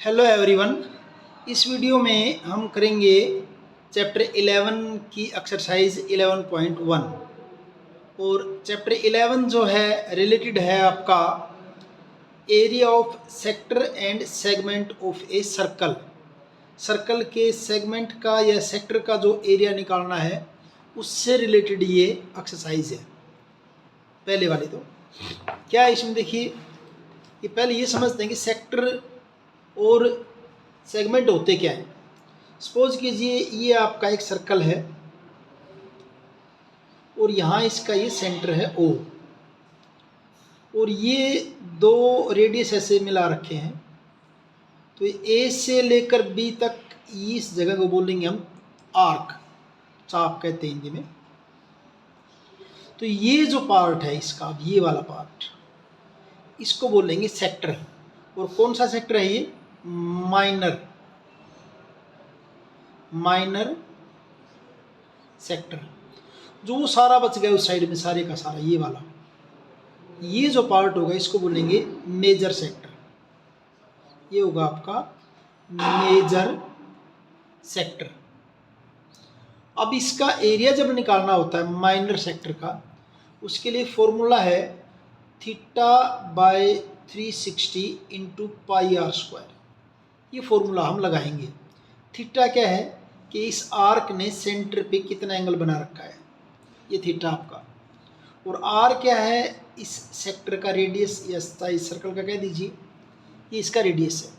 Hello everyone. इस video में हम करेंगे चैप्टर 11 की एक्सरसाइज 11.1 और चैप्टर 11 जो है रिलेटेड है आपका area of sector and segment of a circle. Circle के सेगमेंट का या सेक्टर का जो एरिया निकालना है उससे रिलेटेड ये एक्सरसाइज है। पहले वाली तो क्या है इसमें देखिए, कि पहले ये समझते हैं कि सेक्टर और सेगमेंट होते क्या हैं। सपोज कीजिए ये आपका एक सर्कल है और यहाँ इसका ये सेंटर है O और ये दो रेडियस ऐसे मिला रखे हैं। तो A से लेकर B तक इस जगह को बोलेंगे हम आर्क, चाप कहते हैं हिंदी में। तो ये जो पार्ट है इसका, ये वाला पार्ट, इसको बोलेंगे सेक्टर। और कौन सा सेक्टर है ये? Minor sector. जो वो सारा बच गया उस साइड में, सारे का सारा ये वाला, ये जो पार्ट होगा इसको बोलेंगे मेजर सेक्टर। ये होगा आपका मेजर सेक्टर। अब इसका एरिया जब निकालना होता है माइनर सेक्टर का, उसके लिए फॉर्मूला है θ/360 इंटू पाई आर स्क्वायर। ये फॉर्मूला हम लगाएंगे। थीटा क्या है कि इस आर्क ने सेंटर पे कितना एंगल बना रखा है, ये थीटा आपका। और आर क्या है? इस सेक्टर का रेडियस या इस सर्कल का कह दीजिए, ये इसका रेडियस है।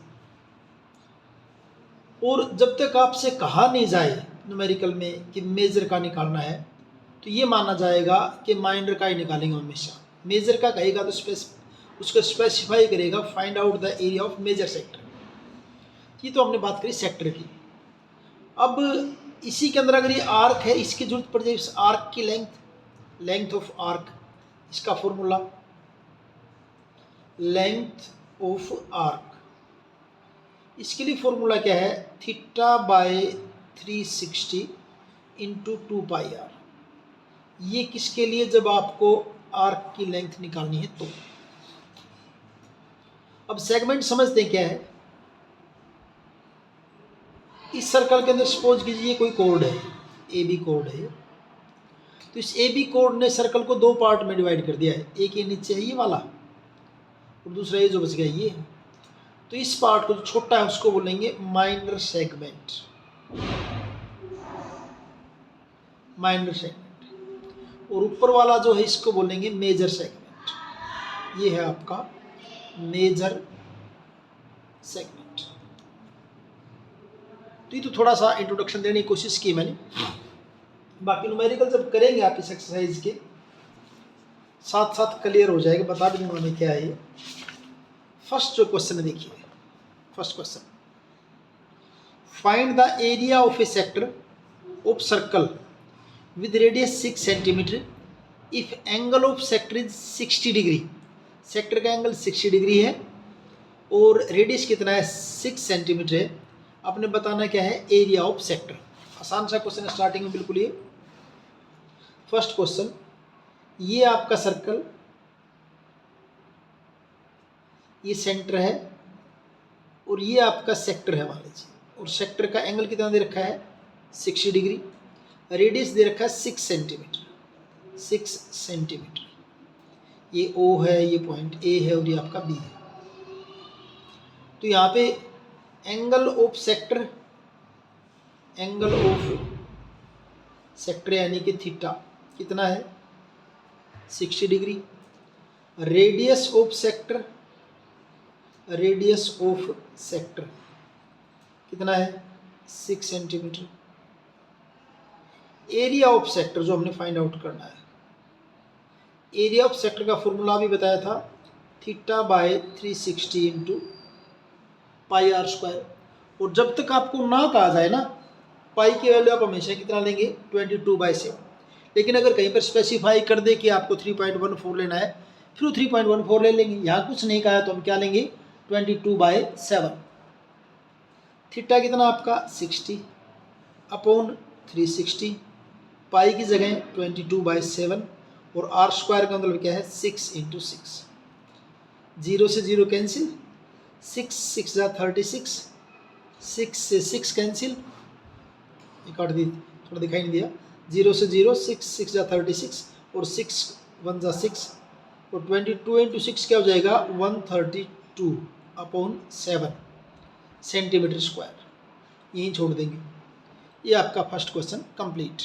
और जब तक आपसे कहा नहीं जाए न्यूमेरिकल में कि मेजर का निकालना है, तो ये माना जाएगा कि माइनर का ही निकालेंगे हमेशा। मेजर का कहेगा तो उसको स्पेसिफाई करेगा, find out the area of major sector. ये तो हमने बात करी सेक्टर की। अब इसी के अंदर अगर ये आर्क है, इसकी जरूरत पड़ जाए इस आर्क की लेंथ ऑफ आर्क, इसका फॉर्मूला लेंथ ऑफ आर्क। इसके लिए फॉर्मूला क्या है? θ/360 इंटू 2πr। ये किसके लिए? जब आपको आर्क की लेंथ निकालनी है तो। अब सेगमेंट समझते हैं क्या है। इस सर्कल के अंदर सपोज कीजिए कोई कोड है, ए बी कोड है। तो इस ए बी कोड ने सर्कल को दो पार्ट में डिवाइड कर दिया है। एक ये नीचे है ये वाला, और दूसरा ये जो बच गया ये। तो इस पार्ट को जो छोटा है उसको बोलेंगे माइनर सेगमेंट। और ऊपर वाला जो है इसको बोलेंगे मेजर सेगमेंट। ये है आपका मेजर सेगमेंट। तो ये तो थोड़ा सा इंट्रोडक्शन देने की कोशिश की मैंने। बाकी न्यूमेरिकल जब करेंगे आप इस एक्सरसाइज के साथ साथ क्लियर हो जाएगा। बता भी दूंगा मैं क्या है ये। फर्स्ट जो क्वेश्चन है देखिए, first question, find the area of A sector of circle with radius 6 centimetre if angle of sector is 60 degree. Sector का एंगल 60 डिग्री है और रेडियस कितना है? 6 सेंटीमीटर है। आपने बताना क्या है? Area of sector. आसान सा क्वेश्चन है स्टार्टिंग में बिल्कुल। ये फर्स्ट क्वेश्चन, ये आपका सर्कल, ये सेंटर है और ये आपका सेक्टर है मान लीजिए। और सेक्टर का एंगल कितना दे रखा है? 60 डिग्री। रेडियस दे रखा है 6 सेंटीमीटर। 6 सेंटीमीटर। ये O है, ये पॉइंट A है और ये आपका B है। तो यहाँ पे एंगल ऑफ सेक्टर, यानी कि थीटा कितना है? 60 डिग्री। रेडियस ऑफ सेक्टर कितना है? 6 सेंटीमीटर। एरिया ऑफ सेक्टर जो हमने फाइंड आउट करना है, एरिया ऑफ सेक्टर का फॉर्मूला भी बताया था, θ/360 इंटू पाई आर स्क्वायर। और जब तक आपको ना कहा जाए ना, पाई की वैल्यू आप हमेशा कितना लेंगे? 22/7। लेकिन अगर कहीं पर स्पेसिफाई कर दे कि आपको 3.14 लेना है, फिर 3.14 ले लेंगे। यहाँ कुछ नहीं कहा है तो हम क्या लेंगे? 22/7। थीटा कितना आपका? 60 अपॉन 360, पाई की जगह 22/7 और आर स्क्वायर का मतलब क्या है? 6 इंटू 6। 0 से 0 कैंसिल, 6 6 जा 36, 6 से 6 कैंसिल, एक काट दी, थोड़ा दिखाई नहीं दिया, 0 से 0, 6 6 जा 36 और 6 1 जा 6 और 22 इंटू 6 क्या हो जाएगा 132/7 सेंटीमीटर स्क्वायर। यहीं छोड़ देंगे। ये आपका फर्स्ट क्वेश्चन कंप्लीट।